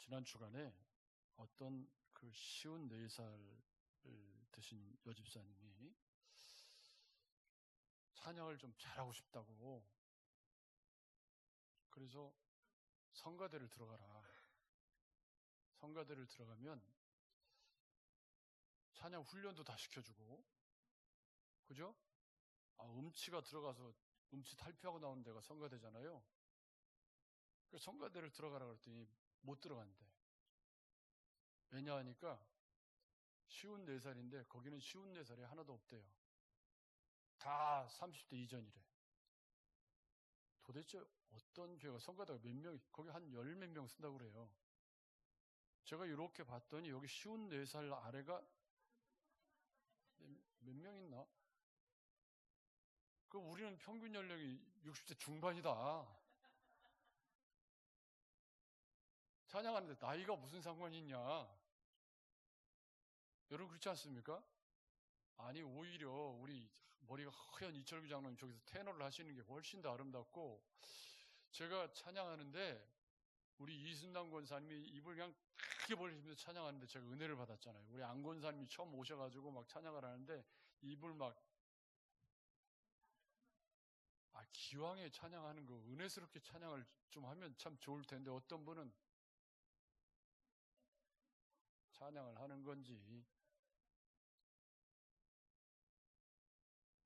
지난 주간에 어떤 그 54살을 드신 여집사님이 찬양을 좀 잘하고 싶다고, 그래서 성가대를 들어가라. 성가대를 들어가면 찬양 훈련도 다 시켜주고, 그죠? 음치가 들어가서 음치 탈피하고 나오는 데가 성가대잖아요. 그 성가대를 들어가라 그랬더니 못 들어간대. 왜냐하니까 54살인데 거기는 54살이 하나도 없대요. 다 30대 이전이래. 도대체 어떤 교회가 성가대가 몇 명, 거기 한 열 몇 명 쓴다고 그래요. 제가 이렇게 봤더니 여기 54살 아래가 몇 명 있나? 그 우리는 평균 연령이 60대 중반이다. 찬양하는데 나이가 무슨 상관이 있냐? 여러분 그렇지 않습니까? 아니 오히려 우리 머리가 허연 이철규 장로님 저기서 테너를 하시는 게 훨씬 더 아름답고, 제가 찬양하는데 우리 이순남 권사님이 입을 그냥 크게 벌리면서 찬양하는데 제가 은혜를 받았잖아요. 우리 안 권사님이 처음 오셔가지고 막 찬양을 하는데 입을 막 기왕에 찬양하는 거 은혜스럽게 찬양을 좀 하면 참 좋을 텐데 어떤 분은 찬양을 하는 건지.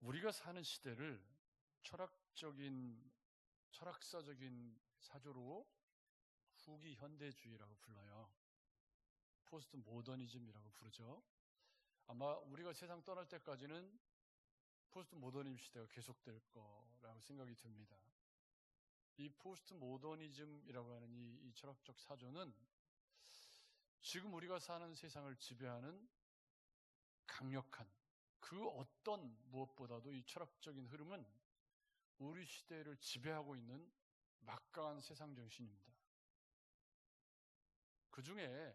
우리가 사는 시대를 철학사적인 사조로 후기 현대주의라고 불러요. 포스트 모더니즘이라고 부르죠. 아마 우리가 세상 떠날 때까지는 포스트 모더니즘 시대가 계속될 거라고 생각이 듭니다. 이 포스트 모더니즘이라고 하는 이 철학적 사조는 지금 우리가 사는 세상을 지배하는 강력한 그 어떤 무엇보다도 이 철학적인 흐름은 우리 시대를 지배하고 있는 막강한 세상 정신입니다. 그 중에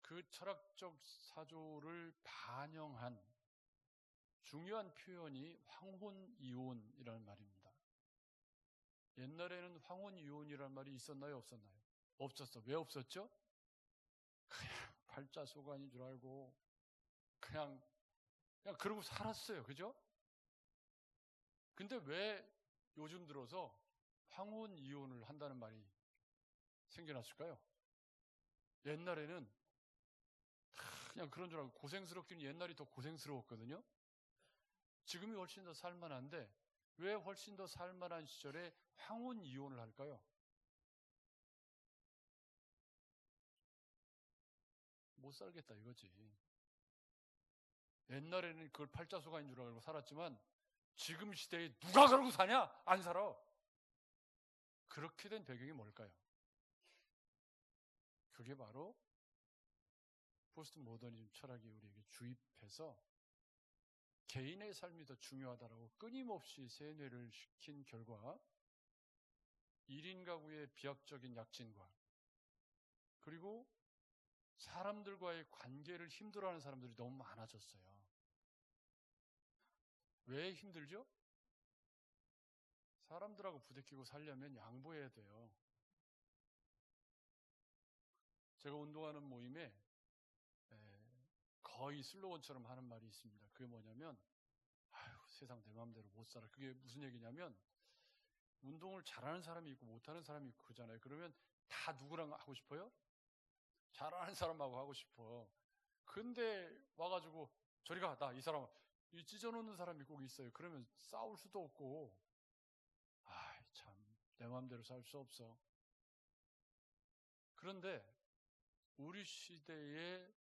그 철학적 사조를 반영한 중요한 표현이 황혼이혼이라는 말입니다. 옛날에는 황혼이혼이라는 말이 있었나요? 없었나요? 없었어. 왜 없었죠? 그냥 팔자소관인 줄 알고 그냥 그러고 살았어요. 그죠? 근데 왜 요즘 들어서 황혼이혼을 한다는 말이 생겨났을까요? 옛날에는 그냥 그런 줄 알고 고생스럽기는 옛날이 더 고생스러웠거든요. 지금이 훨씬 더 살만한데 왜 훨씬 더 살만한 시절에 황혼이혼을 할까요? 못 살겠다 이거지. 옛날에는 그걸 팔자소관인 줄 알고 살았지만 지금 시대에 누가 그러고 사냐? 안 살아. 그렇게 된 배경이 뭘까요? 그게 바로 포스트 모더니즘 철학이 우리에게 주입해서 개인의 삶이 더 중요하다라고 끊임없이 세뇌를 시킨 결과 1인 가구의 비약적인 약진과 그리고 사람들과의 관계를 힘들어하는 사람들이 너무 많아졌어요. 왜 힘들죠? 사람들하고 부대끼고 살려면 양보해야 돼요. 제가 운동하는 모임에 거의 슬로건처럼 하는 말이 있습니다. 그게 뭐냐면 세상 내 마음대로 못 살아. 그게 무슨 얘기냐면 운동을 잘하는 사람이 있고 못하는 사람이 있고 그러잖아요. 그러면 다 누구랑 하고 싶어요? 잘하는 사람하고 하고 싶어. 근데 와가지고 저리 가, 나 이 사람 이 찢어놓는 사람이 꼭 있어요. 그러면 싸울 수도 없고 참 내 마음대로 살 수 없어. 그런데 우리 시대의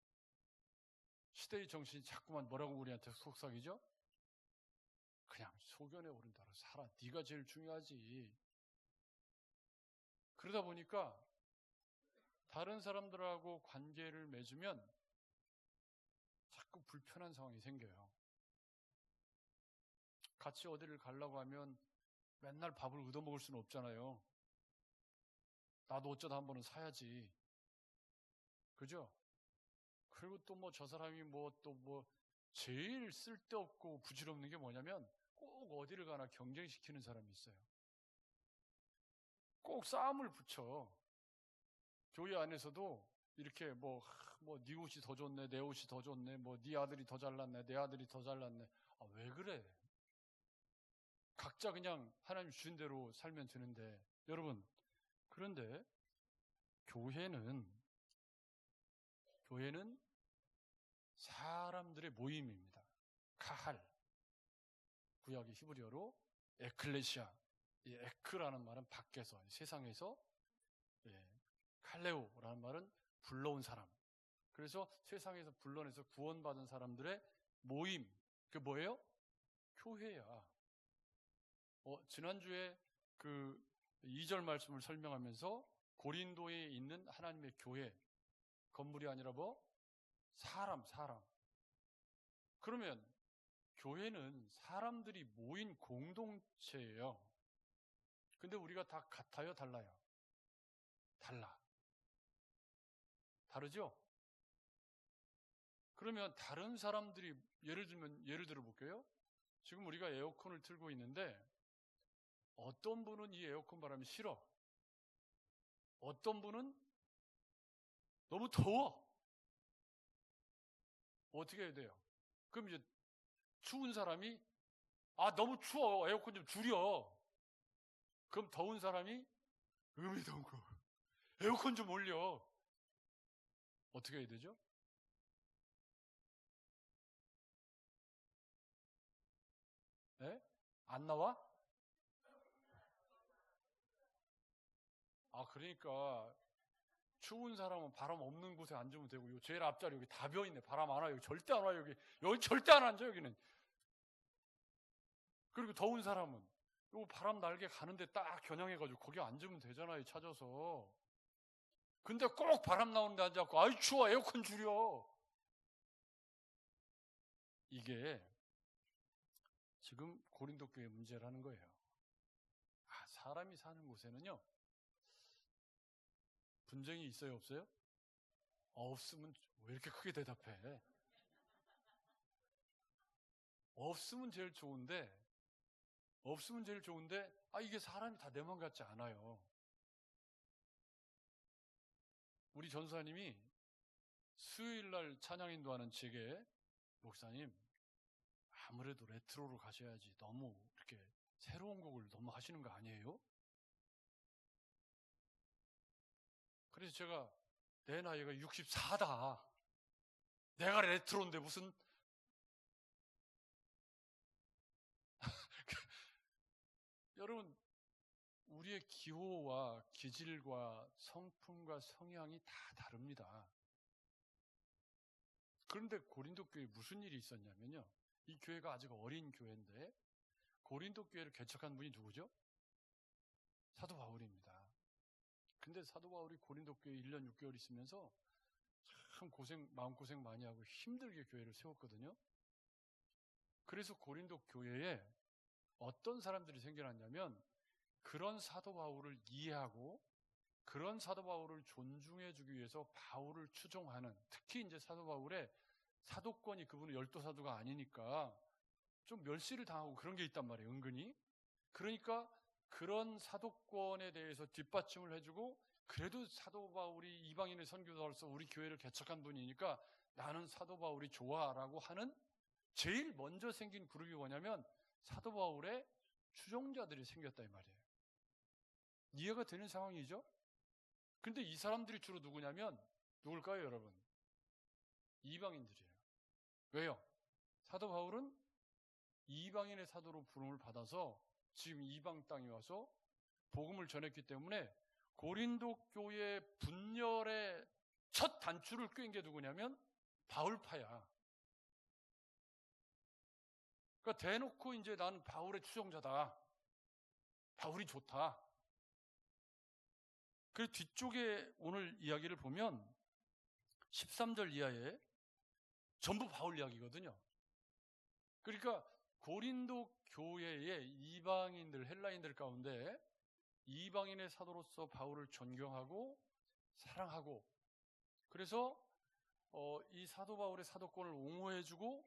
정신이 자꾸만 뭐라고 우리한테 속삭이죠? 그냥 소견에 오른 대로 살아. 네가 제일 중요하지. 그러다 보니까 다른 사람들하고 관계를 맺으면 자꾸 불편한 상황이 생겨요. 같이 어디를 가려고 하면 맨날 밥을 얻어먹을 수는 없잖아요. 나도 어쩌다 한 번은 사야지. 그죠? 그리고 또 저 사람이 제일 쓸데없고 부질없는 게 뭐냐면 꼭 어디를 가나 경쟁시키는 사람이 있어요. 꼭 싸움을 붙여. 교회 안에서도 이렇게 네 옷이 더 좋네, 내 옷이 더 좋네, 네 아들이 더 잘났네, 내 아들이 더 잘났네. 왜 그래? 각자 그냥 하나님 주신 대로 살면 되는데, 여러분, 그런데 교회는 사람들의 모임입니다. 카할, 구약의 히브리어로 에클레시아, 이 에크라는 말은 밖에서, 세상에서, 칼레오라는 말은 불러온 사람. 그래서 세상에서 불러내서 구원받은 사람들의 모임, 그게 뭐예요? 교회야. 지난주에 그 2절 말씀을 설명하면서 고린도에 있는 하나님의 교회, 건물이 아니라 사람. 그러면 교회는 사람들이 모인 공동체예요. 근데 우리가 다 같아요, 달라요? 달라. 다르죠? 그러면 다른 사람들이 예를 들어 볼게요. 지금 우리가 에어컨을 틀고 있는데 어떤 분은 이 에어컨 바람이 싫어. 어떤 분은 너무 더워. 어떻게 해야 돼요? 그럼 이제 추운 사람이 너무 추워. 에어컨 좀 줄여. 그럼 더운 사람이 더운 거. 에어컨 좀 올려. 어떻게 해야 되죠? 네? 안 나와? 그러니까 추운 사람은 바람 없는 곳에 앉으면 되고, 제일 앞자리 여기 다 비어있네. 바람 안 와요. 여기 절대 안 와요. 여기 절대 안 앉아, 여기는. 그리고 더운 사람은 요 바람 날개 가는데 딱 겨냥해가지고 거기 앉으면 되잖아요, 찾아서. 근데 꼭 바람 나오는데 앉아갖고, 아이, 추워, 에어컨 줄여. 이게 지금 고린도 교회 문제라는 거예요. 사람이 사는 곳에는요, 분쟁이 있어요, 없어요? 없으면 왜 이렇게 크게 대답해? 없으면 제일 좋은데, 이게 사람이 다 내 맘 같지 않아요. 우리 전사님이 수요일날 찬양인도하는 제게, 목사님, 아무래도 레트로로 가셔야지. 너무 이렇게 새로운 곡을 너무 하시는 거 아니에요? 그래서 제가 내 나이가 64다. 내가 레트로인데 무슨 여러분, 우리의 기호와 기질과 성품과 성향이 다 다릅니다. 그런데 고린도 교회에 무슨 일이 있었냐면요. 이 교회가 아직 어린 교회인데 고린도 교회를 개척한 분이 누구죠? 사도 바울입니다. 근데 사도 바울이 고린도 교회에 1년 6개월 있으면서 참 마음고생 많이 하고 힘들게 교회를 세웠거든요. 그래서 고린도 교회에 어떤 사람들이 생겨났냐면 그런 사도 바울을 이해하고 그런 사도 바울을 존중해주기 위해서 바울을 추종하는, 특히 이제 사도 바울의 사도권이 그분은 열도 사도가 아니니까 좀 멸시를 당하고 그런 게 있단 말이에요, 은근히. 그러니까 그런 사도권에 대해서 뒷받침을 해주고, 그래도 사도 바울이 이방인의 선교사로서 우리 교회를 개척한 분이니까 나는 사도 바울이 좋아라고 하는 제일 먼저 생긴 그룹이 뭐냐면 사도 바울의 추종자들이 생겼다 이 말이에요. 이해가 되는 상황이죠? 근데 이 사람들이 주로 누구냐면 누굴까요, 여러분? 이방인들이에요. 왜요? 사도 바울은 이방인의 사도로 부름을 받아서 지금 이방 땅에 와서 복음을 전했기 때문에 고린도 교회 분열의 첫 단추를 꿰인 게 누구냐면 바울파야. 그러니까 대놓고 이제 나는 바울의 추종자다. 바울이 좋다. 그 뒤쪽에 오늘 이야기를 보면 13절 이하에 전부 바울 이야기거든요. 그러니까 고린도 교회의 이방인들, 헬라인들 가운데 이방인의 사도로서 바울을 존경하고 사랑하고, 그래서 이 사도 바울의 사도권을 옹호해주고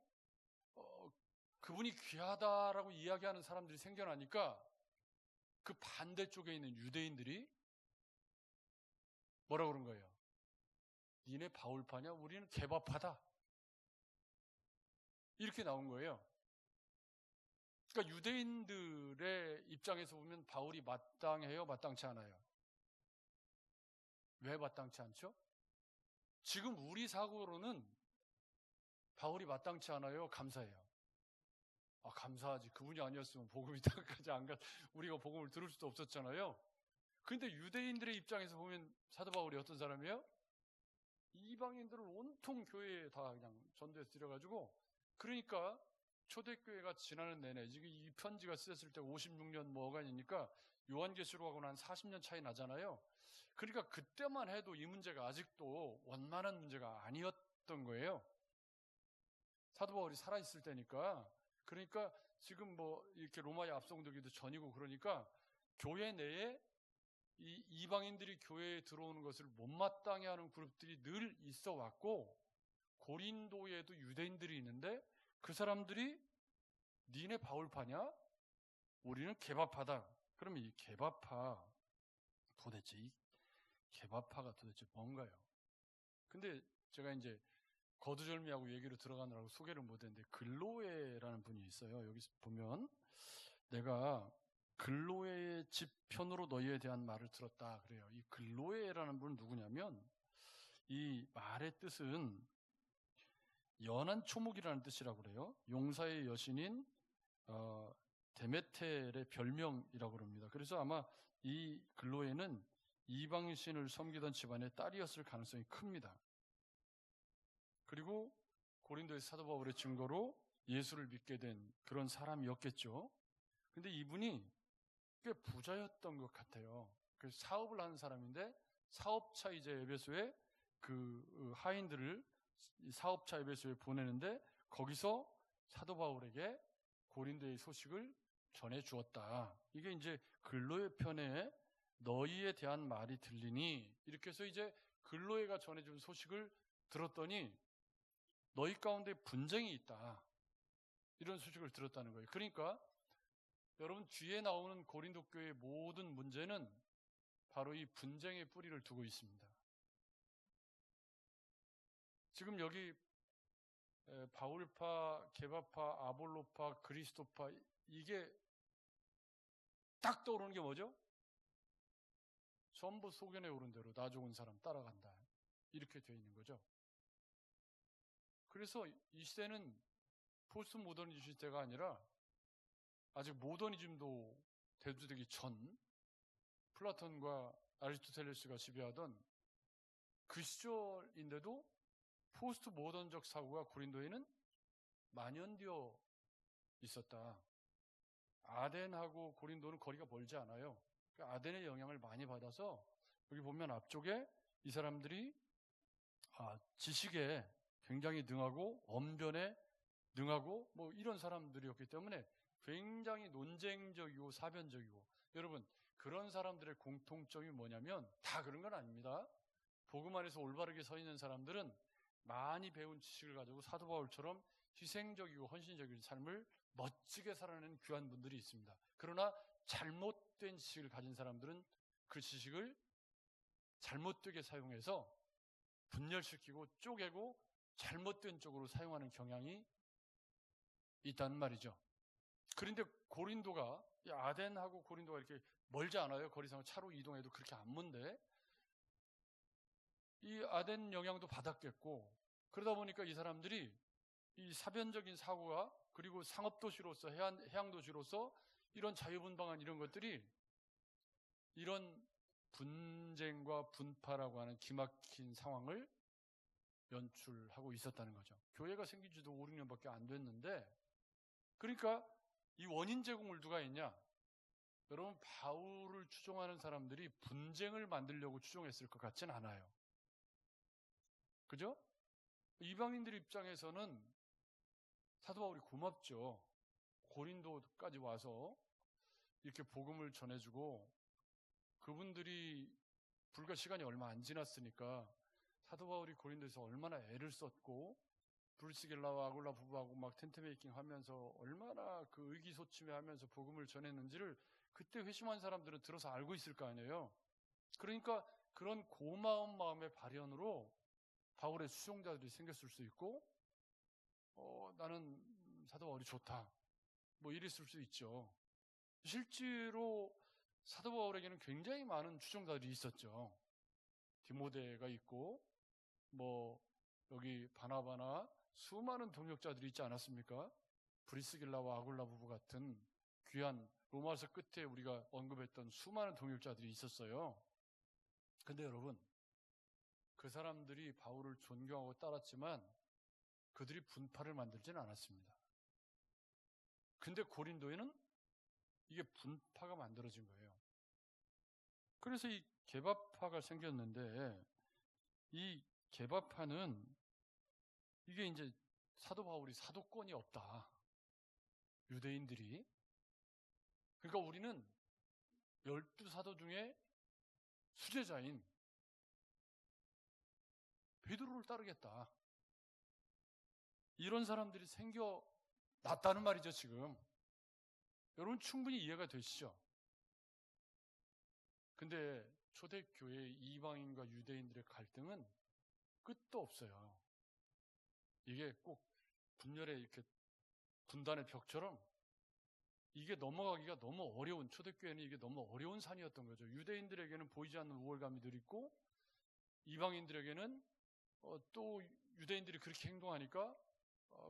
그분이 귀하다라고 이야기하는 사람들이 생겨나니까 그 반대쪽에 있는 유대인들이 뭐라 그런 거예요? 니네 바울파냐? 우리는 개바파다. 이렇게 나온 거예요. 그러니까 유대인들의 입장에서 보면 바울이 마땅해요? 마땅치 않아요? 왜 마땅치 않죠? 지금 우리 사고로는 바울이 마땅치 않아요? 감사해요? 감사하지. 그분이 아니었으면 복음이 땅까지 안 가, 우리가 복음을 들을 수도 없었잖아요. 근데 유대인들의 입장에서 보면 사도 바울이 어떤 사람이에요? 이방인들을 온통 교회에 다 그냥 전도해서 들여가지고, 그러니까 초대교회가 지나는 내내, 지금 이 편지가 쓰였을 때 56년 뭐간이니까 요한계시록하고 난 40년 차이 나잖아요. 그러니까 그때만 해도 이 문제가 아직도 원만한 문제가 아니었던 거예요. 사도 바울이 살아있을 때니까. 그러니까 지금 뭐 이렇게 로마에 압송되기도 전이고, 그러니까 교회 내에 이 이방인들이 교회에 들어오는 것을 못마땅해 하는 그룹들이 늘 있어 왔고, 고린도에도 유대인들이 있는데 그 사람들이 니네 바울파냐? 우리는 개바파다. 그러면 이 개바파, 도대체 이 개바파가 도대체 뭔가요? 근데 제가 이제 거두절미하고 얘기로 들어가느라고 소개를 못했는데, 글로에라는 분이 있어요. 여기 보면 내가 글로에의 집 편으로 너희에 대한 말을 들었다 그래요. 이 글로에라는 분은 누구냐면, 이 말의 뜻은 연한 초목이라는 뜻이라고 그래요. 용사의 여신인 데메텔의 별명이라고 그럽니다. 그래서 아마 이 글로에는 이방신을 섬기던 집안의 딸이었을 가능성이 큽니다. 그리고 고린도의 사도 바울의 증거로 예수를 믿게 된 그런 사람이었겠죠. 근데 이분이 꽤 부자였던 것 같아요. 그래서 사업을 하는 사람인데, 사업차 이제 에베소에 그 하인들을 사업차 에베소에 보내는데, 거기서 사도 바울에게 고린도의 소식을 전해 주었다. 이게 이제 글로에 편에 너희에 대한 말이 들리니, 이렇게 해서 이제 글로에가 전해준 소식을 들었더니 너희 가운데 분쟁이 있다, 이런 소식을 들었다는 거예요. 그러니까 여러분, 뒤에 나오는 고린도 교회의 모든 문제는 바로 이 분쟁의 뿌리를 두고 있습니다. 지금 여기 바울파, 게바파, 아볼로파, 그리스도파, 이게 딱 떠오르는 게 뭐죠? 전부 소견에 오른 대로 나 좋은 사람 따라간다, 이렇게 되어 있는 거죠. 그래서 이 시대는 포스트 모더니즘 시대가 아니라 아직 모더니즘도 대두되기 전 플라톤과 아리스토텔레스가 지배하던 그 시절인데도 포스트 모던적 사고가 고린도에는 만연되어 있었다. 아덴하고 고린도는 거리가 멀지 않아요. 아덴의 영향을 많이 받아서 여기 보면 앞쪽에 이 사람들이 지식에 굉장히 능하고 언변에 능하고 뭐 이런 사람들이었기 때문에 굉장히 논쟁적이고 사변적이고, 여러분, 그런 사람들의 공통점이 뭐냐면 다 그런 건 아닙니다. 복음 안에서 올바르게 서 있는 사람들은 많이 배운 지식을 가지고 사도 바울처럼 희생적이고 헌신적인 삶을 멋지게 살아내는 귀한 분들이 있습니다. 그러나 잘못된 지식을 가진 사람들은 그 지식을 잘못되게 사용해서 분열시키고 쪼개고 잘못된 쪽으로 사용하는 경향이 있다는 말이죠. 그런데 고린도가, 아덴하고 고린도가 이렇게 멀지 않아요. 거리상을 차로 이동해도 그렇게 안 먼데, 이 아덴 영향도 받았겠고, 그러다 보니까 이 사람들이 이 사변적인 사고가, 그리고 상업도시로서 해양도시로서 이런 자유분방한 이런 것들이 이런 분쟁과 분파라고 하는 기막힌 상황을 연출하고 있었다는 거죠. 교회가 생긴 지도 5, 6년밖에 안 됐는데, 그러니까 이 원인 제공을 누가 했냐? 여러분, 바울을 추종하는 사람들이 분쟁을 만들려고 추종했을 것 같진 않아요. 그죠? 이방인들 입장에서는 사도 바울이 고맙죠. 고린도까지 와서 이렇게 복음을 전해주고, 그분들이 불과 시간이 얼마 안 지났으니까 사도 바울이 고린도에서 얼마나 애를 썼고, 브리스길라와 아굴라 부부하고 막 텐트 메이킹 하면서 얼마나 그 의기소침해 하면서 복음을 전했는지를 그때 회심한 사람들은 들어서 알고 있을 거 아니에요. 그러니까 그런 고마운 마음의 발현으로 바울의 수종자들이 생겼을 수 있고, 나는 사도 바울이 좋다, 뭐 이랬을 수 있죠. 실제로 사도 바울에게는 굉장히 많은 추종자들이 있었죠. 디모데가 있고, 뭐 여기 바나바나 수많은 동역자들이 있지 않았습니까? 브리스길라와 아굴라 부부 같은 귀한, 로마서 끝에 우리가 언급했던 수많은 동역자들이 있었어요. 근데 여러분, 그 사람들이 바울을 존경하고 따랐지만 그들이 분파를 만들지는 않았습니다. 근데 고린도에는 이게 분파가 만들어진 거예요. 그래서 이 개바파가 생겼는데, 이 개바파는 이게 이제 사도 바울이 사도권이 없다, 유대인들이. 그러니까 우리는 12사도 중에 수제자인 베드로를 따르겠다, 이런 사람들이 생겨났다는 말이죠. 지금 여러분 충분히 이해가 되시죠? 근데 초대교회 이방인과 유대인들의 갈등은 끝도 없어요. 이게 꼭 분열의 이렇게 분단의 벽처럼 이게 넘어가기가 너무 어려운, 초대교회는 이게 너무 어려운 산이었던 거죠. 유대인들에게는 보이지 않는 우월감이 늘 있고, 이방인들에게는 또 유대인들이 그렇게 행동하니까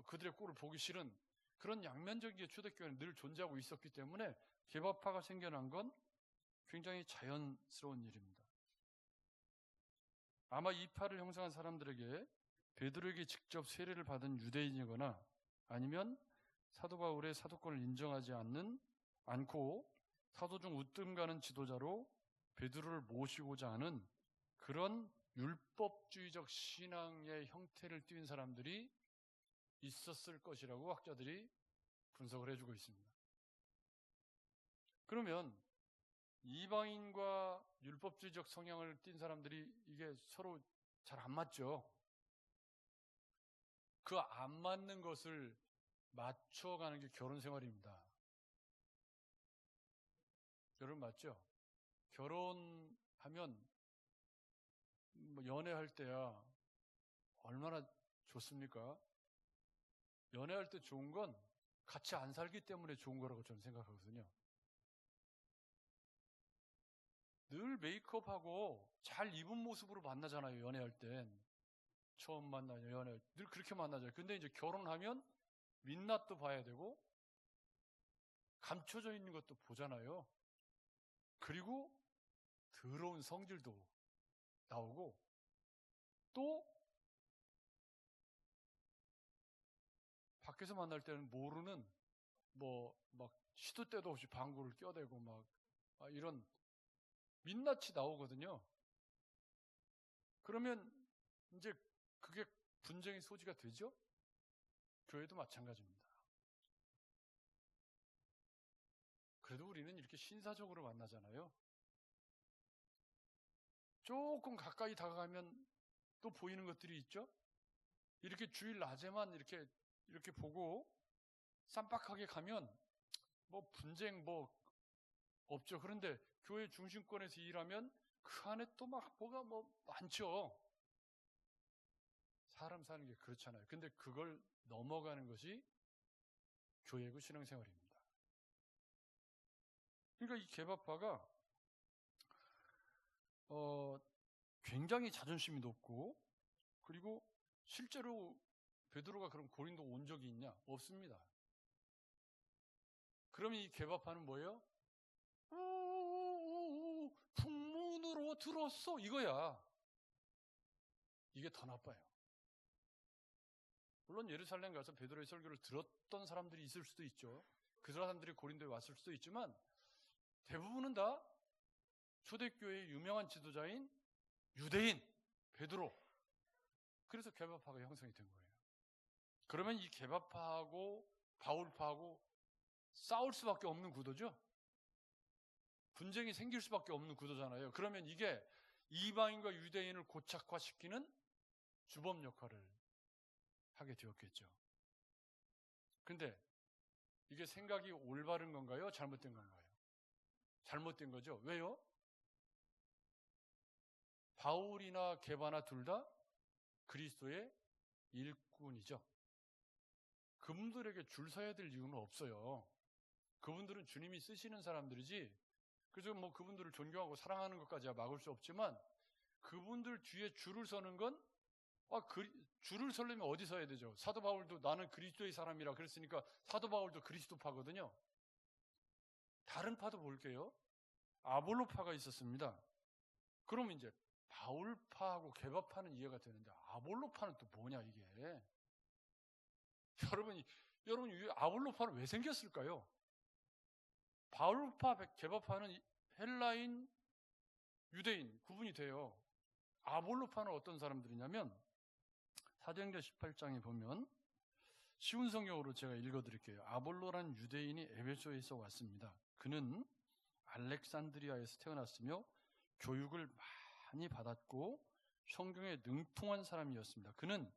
그들의 꼴을 보기 싫은 그런 양면적인 초대교회는 늘 존재하고 있었기 때문에 개바파가 생겨난 건 굉장히 자연스러운 일입니다. 아마 이 파를 형성한 사람들에게 베드로에게 직접 세례를 받은 유대인이거나 아니면 사도 바울의 사도권을 인정하지 않고 사도 중 우뜸 가는 지도자로 베드로를 모시고자 하는 그런 율법주의적 신앙의 형태를 띈 사람들이 있었을 것이라고 학자들이 분석을 해주고 있습니다. 그러면 이방인과 율법주의적 성향을 띈 사람들이 이게 서로 잘 안 맞죠. 그 안 맞는 것을 맞춰가는 게 결혼 생활입니다. 여러분 맞죠? 결혼하면 연애할 때야 얼마나 좋습니까? 연애할 때 좋은 건 같이 안 살기 때문에 좋은 거라고 저는 생각하거든요. 늘 메이크업하고 잘 입은 모습으로 만나잖아요. 연애할 땐. 처음 만나요. 연애 늘 그렇게 만나잖아요. 근데 이제 결혼하면 민낯도 봐야 되고 감춰져 있는 것도 보잖아요. 그리고 더러운 성질도 나오고, 또 밖에서 만날 때는 모르는 막 시도 때도 없이 방구를 껴대고 막 이런 민낯이 나오거든요. 그러면 이제 그게 분쟁의 소지가 되죠? 교회도 마찬가지입니다. 그래도 우리는 이렇게 신사적으로 만나잖아요. 조금 가까이 다가가면 또 보이는 것들이 있죠? 이렇게 주일 낮에만 이렇게 보고 쌈박하게 가면 분쟁 없죠. 그런데 교회 중심권에서 일하면 그 안에 또 뭐가 많죠. 사람 사는 게 그렇잖아요. 근데 그걸 넘어가는 것이 교회고 신앙생활입니다. 그러니까 이 개바파가 굉장히 자존심이 높고, 그리고 실제로 베드로가 그럼 고린도 온 적이 있냐? 없습니다. 그러면 이 개바파는 뭐예요? 풍문으로 들었어, 이거야. 이게 더 나빠요. 물론 예루살렘 가서 베드로의 설교를 들었던 사람들이 있을 수도 있죠. 그 사람들이 고린도에 왔을 수도 있지만 대부분은 다 초대교회의 유명한 지도자인 유대인 베드로. 그래서 개바파가 형성이 된 거예요. 그러면 이 개바파하고 바울파하고 싸울 수밖에 없는 구도죠. 분쟁이 생길 수밖에 없는 구도잖아요. 그러면 이게 이방인과 유대인을 고착화시키는 주범 역할을 하게 되었겠죠. 근데 이게 생각이 올바른 건가요? 잘못된 건가요? 잘못된 거죠. 왜요? 바울이나 게바나 둘 다 그리스도의 일꾼이죠. 그분들에게 줄 서야 될 이유는 없어요. 그분들은 주님이 쓰시는 사람들이지, 그래서 뭐 그분들을 존경하고 사랑하는 것까지야 막을 수 없지만, 그분들 뒤에 줄을 서는 건, 줄을 서려면 어디 서야 되죠? 사도 바울도 나는 그리스도의 사람이라 그랬으니까 사도 바울도 그리스도파거든요. 다른 파도 볼게요. 아볼로파가 있었습니다. 그러면 이제 바울파하고 게바파는 이해가 되는데 아볼로파는 또 뭐냐 이게. 여러분 아볼로파는 왜 생겼을까요? 바울파, 게바파는 헬라인, 유대인 구분이 돼요. 아볼로파는 어떤 사람들이냐면 사도행전 18장에 보면 쉬운 성경으로 제가 읽어드릴게요. 아볼로란 유대인이 에베소에서 왔습니다. 그는 알렉산드리아에서 태어났으며 교육을 많이 받았고 성경에 능통한 사람이었습니다. 그는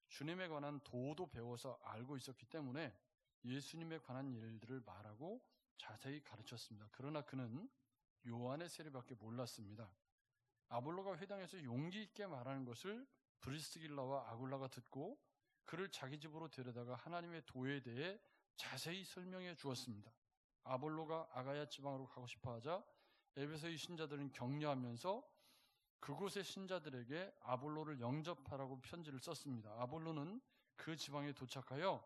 주님에 관한 도도 배워서 알고 있었기 때문에 예수님에 관한 일들을 말하고 자세히 가르쳤습니다. 그러나 그는 요한의 세례밖에 몰랐습니다. 아볼로가 회당에서 용기 있게 말하는 것을 브리스길라와 아굴라가 듣고 그를 자기 집으로 데려다가 하나님의 도에 대해 자세히 설명해 주었습니다. 아볼로가 아가야 지방으로 가고 싶어 하자 에베소의 신자들은 격려하면서 그곳의 신자들에게 아볼로를 영접하라고 편지를 썼습니다. 아볼로는 그 지방에 도착하여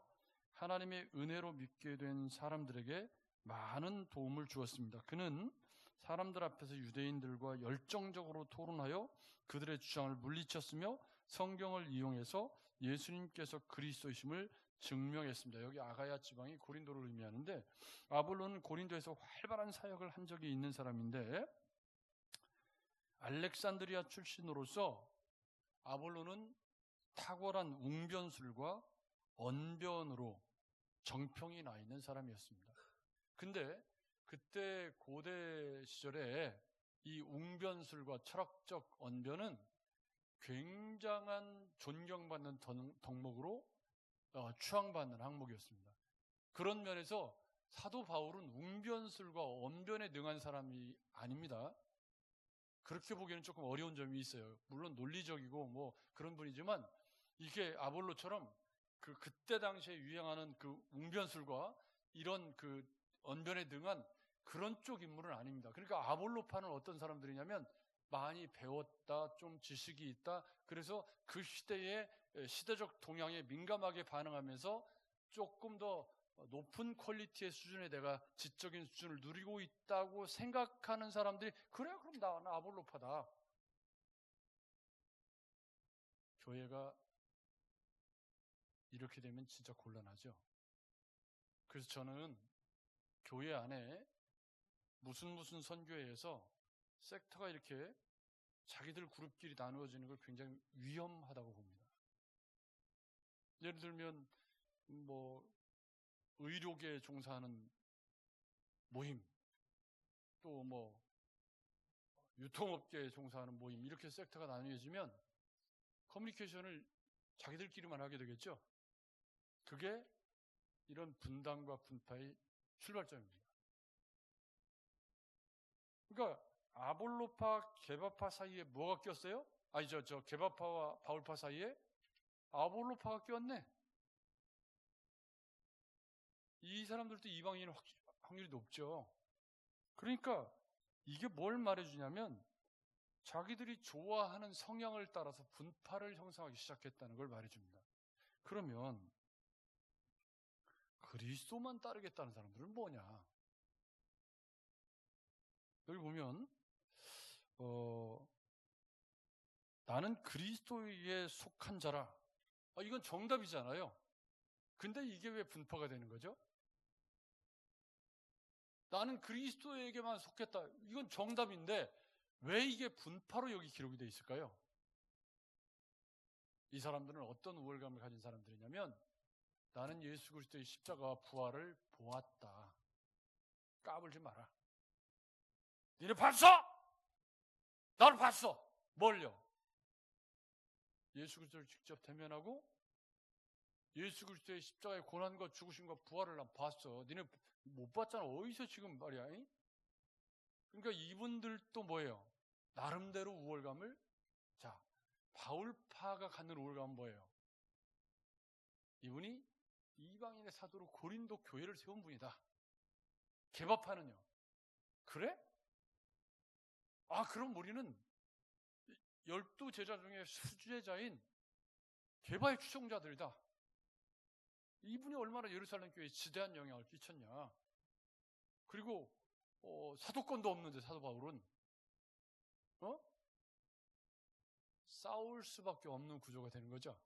하나님의 은혜로 믿게 된 사람들에게 많은 도움을 주었습니다. 그는 사람들 앞에서 유대인들과 열정적으로 토론하여 그들의 주장을 물리쳤으며 성경을 이용해서 예수님께서 그리스도이심을 증명했습니다. 여기 아가야 지방이 고린도를 의미하는데 아볼로는 고린도에서 활발한 사역을 한 적이 있는 사람인데 알렉산드리아 출신으로서 아볼로는 탁월한 웅변술과 언변으로 정평이 나 있는 사람이었습니다. 근데 그때 고대 시절에 이 웅변술과 철학적 언변은 굉장한 존경받는 덕목으로 추앙받는 항목이었습니다. 그런 면에서 사도 바울은 웅변술과 언변에 능한 사람이 아닙니다. 그렇게 보기에는 조금 어려운 점이 있어요. 물론 논리적이고 뭐 그런 분이지만 이게 아볼로처럼 그때 당시에 유행하는 그 웅변술과 이런 그 언변에 능한 그런 쪽 인물은 아닙니다. 그러니까 아볼로파는 어떤 사람들이냐면 많이 배웠다, 좀 지식이 있다. 그래서 그 시대의 시대적 동향에 민감하게 반응하면서 조금 더 높은 퀄리티의 수준에 내가 지적인 수준을 누리고 있다고 생각하는 사람들이 그래 그럼 나는 아볼로파다. 교회가 이렇게 되면 진짜 곤란하죠. 그래서 저는 교회 안에 무슨 선교회에서 섹터가 이렇게 자기들 그룹끼리 나누어지는 걸 굉장히 위험하다고 봅니다. 예를 들면 뭐 의료계에 종사하는 모임, 또 뭐 유통업계에 종사하는 모임, 이렇게 섹터가 나뉘어지면 커뮤니케이션을 자기들끼리만 하게 되겠죠. 그게 이런 분당과 분파의 출발점입니다. 그러니까 아볼로파, 게바파 사이에 뭐가 꼈어요? 게바파와 바울파 사이에 아볼로파가 꼈네. 이 사람들도 이방인 확률이 높죠. 그러니까 이게 뭘 말해주냐면 자기들이 좋아하는 성향을 따라서 분파를 형성하기 시작했다는 걸 말해줍니다. 그러면 그리스도만 따르겠다는 사람들은 뭐냐? 여기 보면 나는 그리스도에 속한 자라. 이건 정답이잖아요. 근데 이게 왜 분파가 되는 거죠? 나는 그리스도에게만 속했다. 이건 정답인데 왜 이게 분파로 여기 기록이 되어 있을까요? 이 사람들은 어떤 우월감을 가진 사람들이냐면 나는 예수 그리스도의 십자가와 부활을 보았다. 까불지 마라. 니네 봤어? 나를 봤어. 뭘요? 예수 그리스도를 직접 대면하고 예수 그리스도의 십자가의 고난과 죽으심과 부활을 난 봤어. 니네 못 봤잖아. 어디서 지금 말이야? 그러니까 이분들도 뭐예요? 나름대로 우월감을 자, 바울파가 갖는 우월감은 뭐예요? 이분이 이방인의 사도로 고린도 교회를 세운 분이다. 개바파는요? 그래? 그럼 우리는 12제자 중에 수제자인 개바의 추종자들이다. 이분이 얼마나 예루살렘 교회에 지대한 영향을 끼쳤냐. 그리고 사도권도 없는데 사도 바울은 싸울 수밖에 없는 구조가 되는 거죠.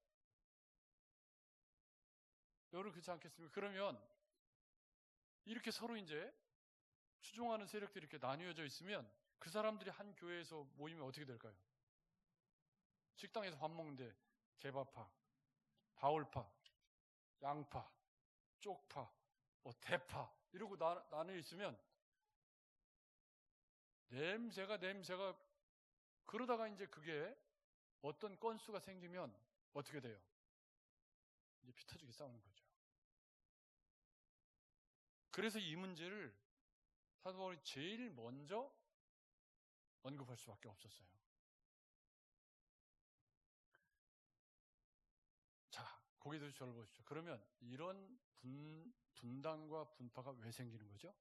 여러분 그렇지 않겠습니까? 그러면 이렇게 서로 이제 추종하는 세력들이 이렇게 나뉘어져 있으면 그 사람들이 한 교회에서 모이면 어떻게 될까요? 식당에서 밥 먹는데 개바파, 바울파, 양파, 쪽파, 대파 이러고 나눠 있으면 냄새가 그러다가 이제 그게 어떤 건수가 생기면 어떻게 돼요? 이제 피 터지게 싸우는 거죠. 그래서 이 문제를 사도 바울이 제일 먼저 언급할 수밖에 없었어요. 자, 고개들 저를 보십시오. 그러면 이런 분당과 분파가 왜 생기는 거죠?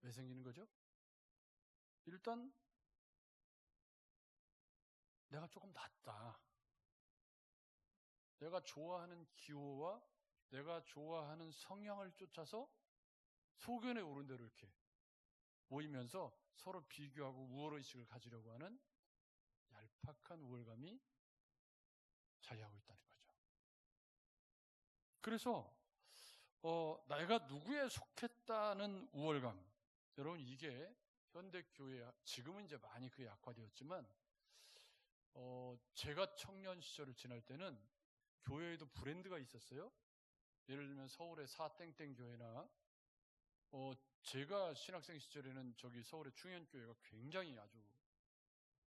왜 생기는 거죠? 일단 내가 조금 낫다. 내가 좋아하는 기호와 내가 좋아하는 성향을 쫓아서 소견에 오른 대로 이렇게 모이면서 서로 비교하고 우월의식을 가지려고 하는 얄팍한 우월감이 자리하고 있다는 거죠. 그래서 내가 누구에 속했다는 우월감, 여러분 이게 현대교회, 지금은 이제 많이 그게 약화되었지만 제가 청년 시절을 지날 때는 교회에도 브랜드가 있었어요. 예를 들면 서울의 사땡땡 교회나 제가 신학생 시절에는 저기 서울의 충현교회가 굉장히 아주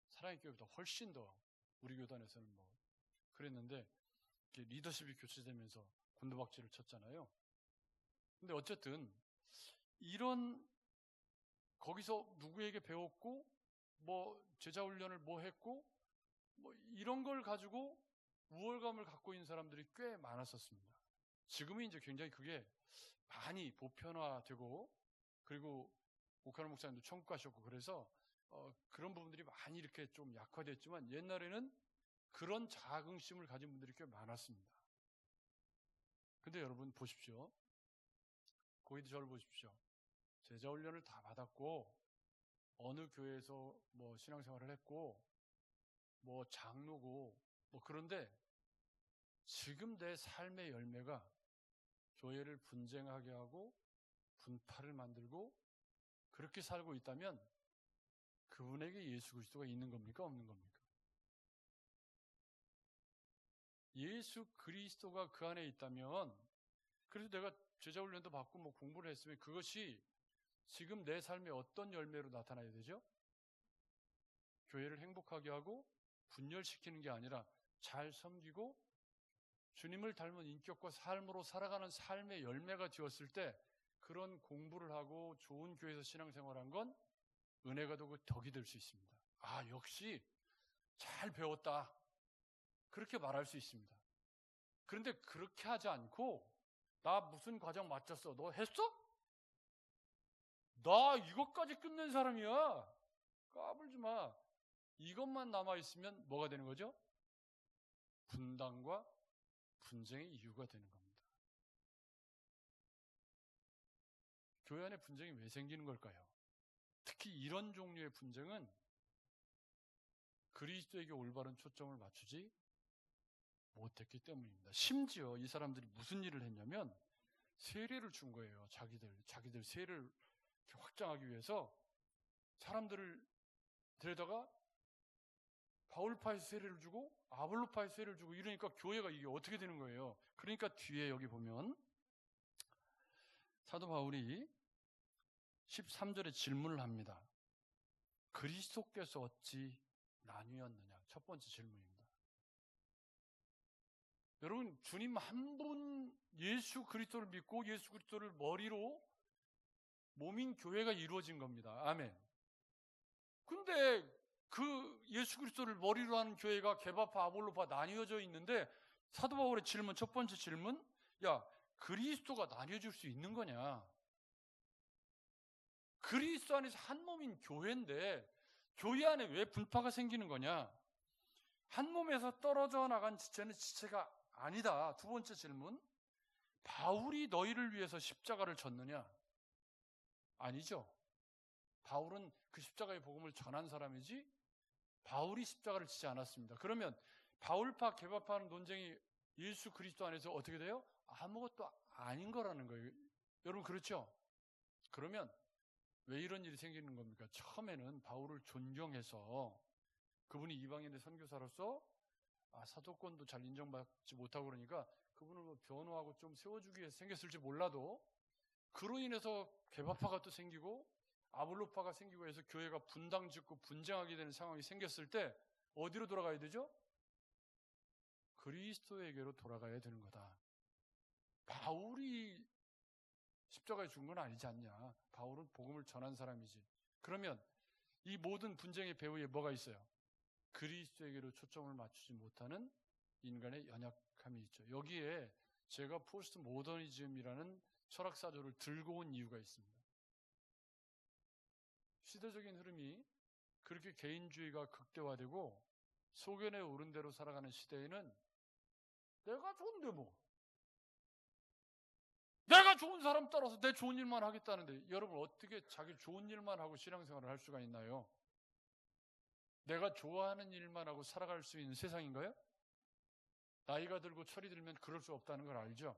사랑의 교회보다 훨씬 더 우리 교단에서는 그랬는데 리더십이 교체되면서 곤두박질을 쳤잖아요. 근데 어쨌든 이런 거기서 누구에게 배웠고 제자 훈련을 했고 이런 걸 가지고 우월감을 갖고 있는 사람들이 꽤 많았었습니다. 지금은 이제 굉장히 그게 많이 보편화되고 그리고 오카노 목사님도 천국 가셨고 그래서 그런 부분들이 많이 이렇게 좀 약화됐지만 옛날에는 그런 자긍심을 가진 분들이 꽤 많았습니다. 근데 여러분 보십시오. 고이도 저를 보십시오. 제자 훈련을 다 받았고 어느 교회에서 신앙생활을 했고 장로고 그런데 지금 내 삶의 열매가 교회를 분쟁하게 하고 분파를 만들고 그렇게 살고 있다면 그분에게 예수 그리스도가 있는 겁니까? 없는 겁니까? 예수 그리스도가 그 안에 있다면 그래서 내가 제자 훈련도 받고 공부를 했으면 그것이 지금 내 삶에 어떤 열매로 나타나야 되죠? 교회를 행복하게 하고 분열시키는 게 아니라 잘 섬기고 주님을 닮은 인격과 삶으로 살아가는 삶의 열매가 되었을 때 그런 공부를 하고 좋은 교회에서 신앙생활한 건 은혜가 되고 덕이 될 수 있습니다. 역시 잘 배웠다. 그렇게 말할 수 있습니다. 그런데 그렇게 하지 않고 나 무슨 과정 마쳤어? 너 했어? 나 이것까지 끝낸 사람이야. 까불지 마. 이것만 남아있으면 뭐가 되는 거죠? 분당과 분쟁의 이유가 되는 겁니다. 교회 안에 분쟁이 왜 생기는 걸까요? 특히 이런 종류의 분쟁은 그리스도에게 올바른 초점을 맞추지 못했기 때문입니다. 심지어 이 사람들이 무슨 일을 했냐면 세례를 준 거예요. 자기들 세례를 확장하기 위해서 사람들을 데려다가 바울파에서 세례를 주고 아볼로파에서 세례를 주고 이러니까 교회가 이게 어떻게 되는 거예요? 그러니까 뒤에 여기 보면 사도 바울이 13절에 질문을 합니다. 그리스도께서 어찌 나뉘었느냐? 첫 번째 질문입니다. 여러분 주님 한 분 예수 그리스도를 믿고 예수 그리스도를 머리로 몸인 교회가 이루어진 겁니다. 아멘. 근데 그 예수 그리스도를 머리로 하는 교회가 개바파, 아볼로파 나뉘어져 있는데 사도 바울의 질문, 첫 번째 질문, 야, 그리스도가 나뉘어질 수 있는 거냐? 그리스도 안에서 한 몸인 교회인데 교회 안에 왜 분파가 생기는 거냐? 한 몸에서 떨어져 나간 지체는 지체가 아니다. 두 번째 질문, 바울이 너희를 위해서 십자가를 졌느냐? 아니죠. 바울은 그 십자가의 복음을 전한 사람이지 바울이 십자가를 지지 않았습니다. 그러면 바울파, 개바파는 논쟁이 예수 그리스도 안에서 어떻게 돼요? 아무것도 아닌 거라는 거예요. 여러분 그렇죠? 그러면 왜 이런 일이 생기는 겁니까? 처음에는 바울을 존경해서 그분이 이방인의 선교사로서 사도권도 잘 인정받지 못하고 그러니까 그분을 뭐 변호하고 좀 세워주기 위해서 생겼을지 몰라도 그로 인해서 개바파가 또 생기고 아볼로파가 생기고 해서 교회가 분당짓고 분쟁하게 되는 상황이 생겼을 때 어디로 돌아가야 되죠? 그리스도에게로 돌아가야 되는 거다. 바울이 십자가에 죽은 건 아니지 않냐. 바울은 복음을 전한 사람이지. 그러면 이 모든 분쟁의 배후에 뭐가 있어요? 그리스도에게로 초점을 맞추지 못하는 인간의 연약함이 있죠. 여기에 제가 포스트 모더니즘이라는 철학사조를 들고 온 이유가 있습니다. 시대적인 흐름이 그렇게 개인주의가 극대화되고 소견에 오른 대로 살아가는 시대에는 내가 좋은데 뭐, 내가 좋은 사람 따라서 내 좋은 일만 하겠다는데 여러분 어떻게 자기 좋은 일만 하고 신앙생활을 할 수가 있나요? 내가 좋아하는 일만 하고 살아갈 수 있는 세상인가요? 나이가 들고 철이 들면 그럴 수 없다는 걸 알죠?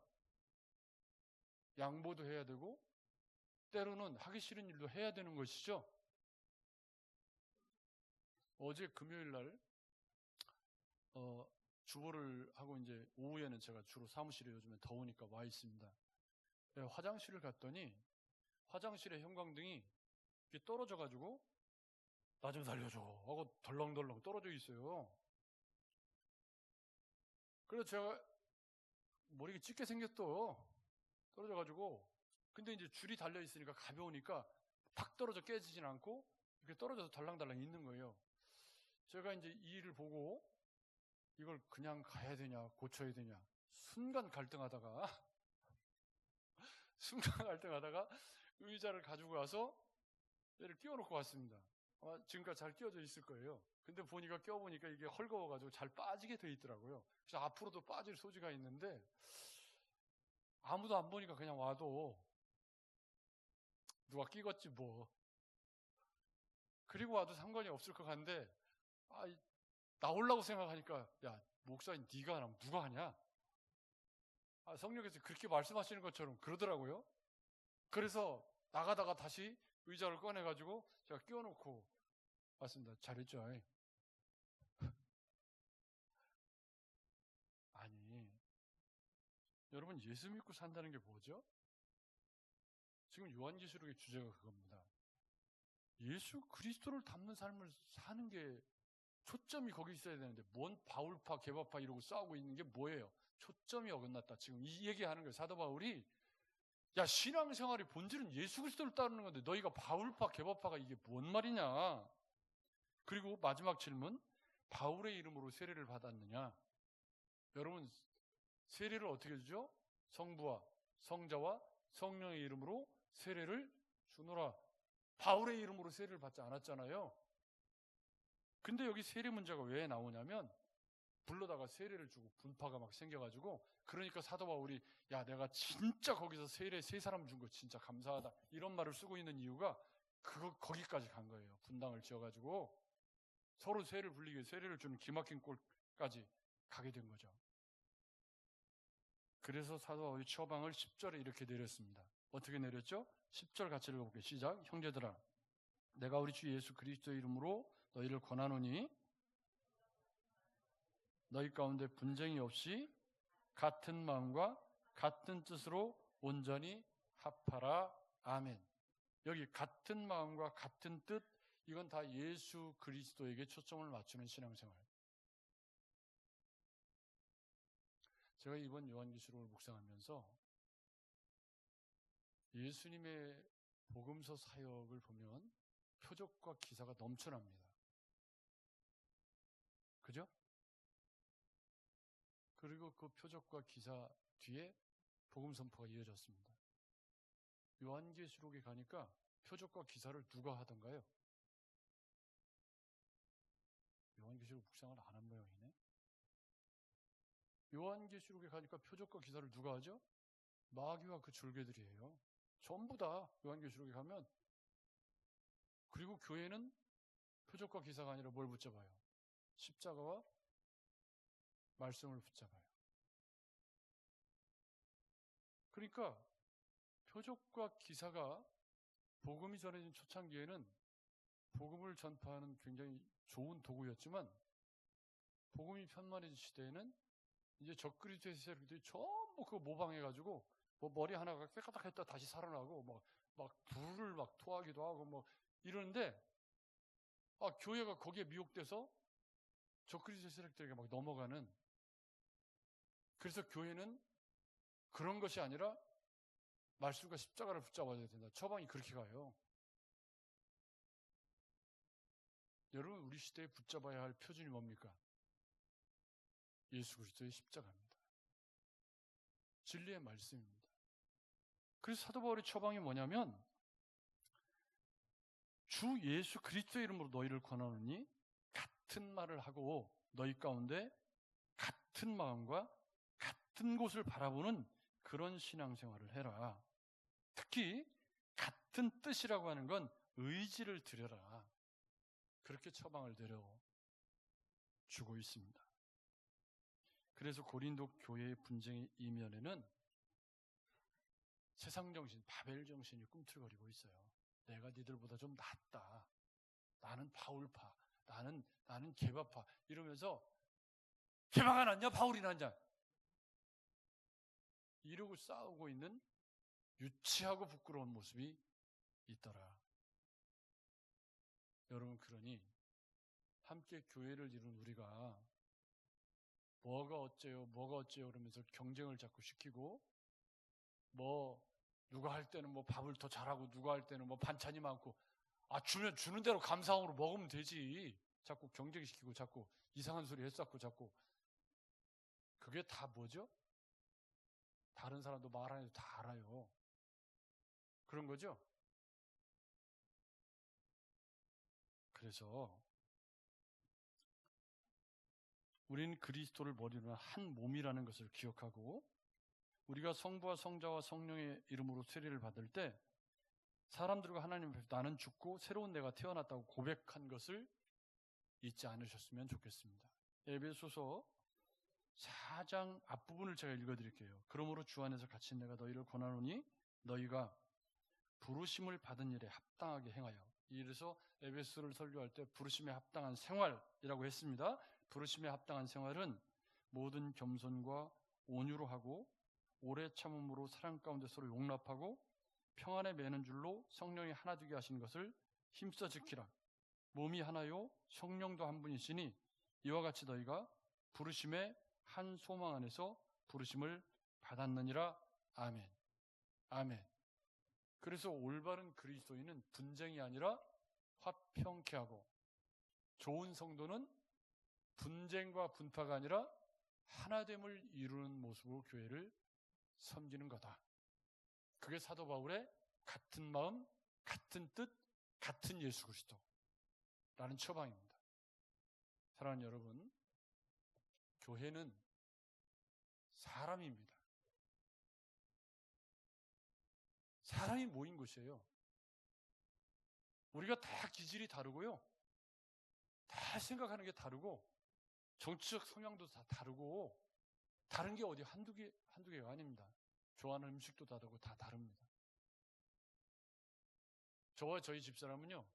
양보도 해야 되고 때로는 하기 싫은 일도 해야 되는 것이죠. 어제 금요일 날 주보를 하고 이제 오후에는 제가 주로 사무실에 요즘에 더우니까 와 있습니다. 화장실을 갔더니 화장실에 형광등이 이렇게 떨어져가지고 나 좀 살려줘 하고 덜렁덜렁 떨어져 있어요. 그래서 제가 머리가 찢게 생겼어. 떨어져가지고 근데 이제 줄이 달려 있으니까 가벼우니까 탁 떨어져 깨지진 않고 이렇게 떨어져서 달랑달랑 있는 거예요. 제가 이제 이 일을 보고 이걸 그냥 가야 되냐 고쳐야 되냐 순간 갈등하다가 의자를 가지고 가서 얘를 끼워놓고 왔습니다. 지금까지 잘 끼워져 있을 거예요. 근데 껴보니까 이게 헐거워가지고 잘 빠지게 돼 있더라고요. 그래서 앞으로도 빠질 소지가 있는데 아무도 안 보니까 그냥 와도 누가 끼겠지 뭐. 그리고 와도 상관이 없을 것 같은데 나오려고 생각하니까 야 목사님 네가 하나 누가 하냐? 성령께서 그렇게 말씀하시는 것처럼 그러더라고요. 그래서 나가다가 다시 의자를 꺼내가지고 제가 끼워놓고 왔습니다. 잘했죠? 아니, 여러분 예수 믿고 산다는 게 뭐죠? 지금 요한계시록의 주제가 그겁니다. 예수 그리스도를 닮는 삶을 사는 게 초점이 거기 있어야 되는데 뭔 바울파, 개바파 이러고 싸우고 있는 게 뭐예요? 초점이 어긋났다. 지금 이 얘기하는 거예요. 사도 바울이 야 신앙생활의 본질은 예수 그리스도를 따르는 건데 너희가 바울파, 개바파가 이게 뭔 말이냐? 그리고 마지막 질문, 바울의 이름으로 세례를 받았느냐? 여러분 세례를 어떻게 주죠? 성부와 성자와 성령의 이름으로 세례를 주노라. 바울의 이름으로 세례를 받지 않았잖아요. 근데 여기 세례 문제가 왜 나오냐면 불러다가 세례를 주고 분파가 막 생겨가지고 그러니까 사도 바울이 야 내가 진짜 거기서 세례 세 사람 준 거 진짜 감사하다 이런 말을 쓰고 있는 이유가 거기까지 간 거예요. 분당을 지어가지고 서로 세례를 불리기 위해 세례를 주는 기막힌 꼴까지 가게 된 거죠. 그래서 사도 바울이 처방을 10절에 이렇게 내렸습니다. 어떻게 내렸죠? 10절 같이 읽어볼게요. 시작. 형제들아 내가 우리 주 예수 그리스도의 이름으로 너희를 권하노니 너희 가운데 분쟁이 없이 같은 마음과 같은 뜻으로 온전히 합하라. 아멘. 여기 같은 마음과 같은 뜻 이건 다 예수 그리스도에게 초점을 맞추는 신앙생활. 제가 이번 요한계시록을 묵상하면서 예수님의 복음서 사역을 보면 표적과 기사가 넘쳐납니다. 그죠? 그리고 그 표적과 기사 뒤에 복음 선포가 이어졌습니다. 요한계시록에 가니까 표적과 기사를 누가 하던가요? 요한계시록 묵상을 안 한 모양이네. 요한계시록에 가니까 표적과 기사를 누가 하죠? 마귀와 그 졸개들이에요. 전부 다 요한계시록에 가면. 그리고 교회는 표적과 기사가 아니라 뭘 붙잡아요? 십자가와 말씀을 붙잡아요. 그러니까 표적과 기사가 복음이 전해진 초창기에는 복음을 전파하는 굉장히 좋은 도구였지만, 복음이 편만해진 시대에는 이제 적그리스도의 세력들이 전부 그거 모방해가지고 뭐 머리 하나가 깨끗하겠다 다시 살아나고 막 불을 막 토하기도 하고 뭐 이러는데, 교회가 거기에 미혹돼서 적그리스도의 세력들에게 막 넘어가는. 그래서 교회는 그런 것이 아니라 말씀과 십자가를 붙잡아야 된다. 처방이 그렇게 가요. 여러분, 우리 시대에 붙잡아야 할 표준이 뭡니까? 예수 그리스도의 십자가입니다. 진리의 말씀입니다. 그래서 사도 바울의 처방이 뭐냐면, 주 예수 그리스도의 이름으로 너희를 권하노니 같은 말을 하고 너희 가운데 같은 마음과 같은 곳을 바라보는 그런 신앙생활을 해라. 특히 같은 뜻이라고 하는 건 의지를 들여라. 그렇게 처방을 내려주고 있습니다. 그래서 고린도 교회의 분쟁의 이면에는 세상 정신, 바벨 정신이 꿈틀거리고 있어요. 내가 니들보다 좀 낫다. 나는 바울파, 나는 게바파 이러면서 게바가 낫냐 바울이 낫냐 이러고 싸우고 있는 유치하고 부끄러운 모습이 있더라. 여러분, 그러니 함께 교회를 이룬 우리가 뭐가 어째요 그러면서 경쟁을 자꾸 시키고, 누가 할 때는 밥을 더 잘하고 누가 할 때는 반찬이 많고, 주면 주는 대로 감사함으로 먹으면 되지. 자꾸 경쟁시키고 자꾸 이상한 소리 했었고 자꾸. 그게 다 뭐죠? 다른 사람도 말 안 해도 다 알아요. 그런 거죠? 그래서 우리는 그리스도를 머리로 한 몸이라는 것을 기억하고, 우리가 성부와 성자와 성령의 이름으로 세례를 받을 때 사람들과 하나님 앞에서 나는 죽고 새로운 내가 태어났다고 고백한 것을 잊지 않으셨으면 좋겠습니다. 에베소서 4장 앞부분을 제가 읽어드릴게요. 그러므로 주 안에서 갇힌 내가 너희를 권하노니 너희가 부르심을 받은 일에 합당하게 행하여. 이래서 에베소를 설교할 때 부르심에 합당한 생활이라고 했습니다. 부르심에 합당한 생활은 모든 겸손과 온유로 하고 오래 참음으로 사랑 가운데 서로 용납하고 평안에 매는 줄로 성령이 하나 되게 하신 것을 힘써 지키라. 몸이 하나요 성령도 한 분이시니 이와 같이 너희가 부르심의 한 소망 안에서 부르심을 받았느니라. 아멘. 아멘. 그래서 올바른 그리스도인은 분쟁이 아니라 화평케 하고, 좋은 성도는 분쟁과 분파가 아니라 하나됨을 이루는 모습으로 교회를 섬기는 거다. 그게 사도 바울의 같은 마음, 같은 뜻, 같은 예수 그리스도라는 처방입니다. 사랑하는 여러분, 교회는 사람입니다. 사람이 모인 곳이에요. 우리가 다 기질이 다르고요. 다 생각하는 게 다르고, 정치적 성향도 다 다르고, 다른 게 어디 한두 개가 아닙니다. 좋아하는 음식도 다르고 다 다릅니다. 저와 저희 집사람은요,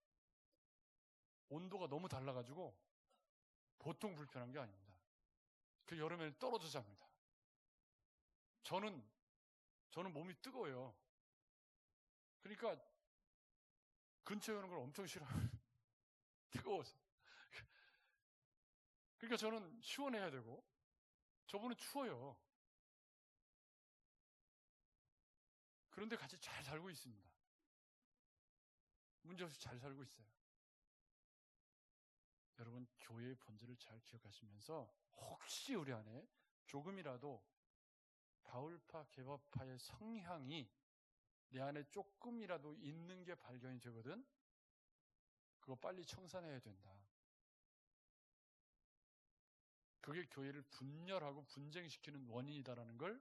온도가 너무 달라가지고 보통 불편한 게 아닙니다. 그 여름에는 떨어져 잡니다. 저는 몸이 뜨거워요. 그러니까 근처에 오는 걸 엄청 싫어해요. 뜨거워서. 그러니까 저는 시원해야 되고, 저분은 추워요. 그런데 같이 잘 살고 있습니다. 문제없이 잘 살고 있어요. 여러분, 교회의 본질을 잘 기억하시면서 혹시 우리 안에 조금이라도 바울파, 개법파의 성향이 내 안에 조금이라도 있는 게 발견이 되거든, 그거 빨리 청산해야 된다. 그게 교회를 분열하고 분쟁시키는 원인이다라는 걸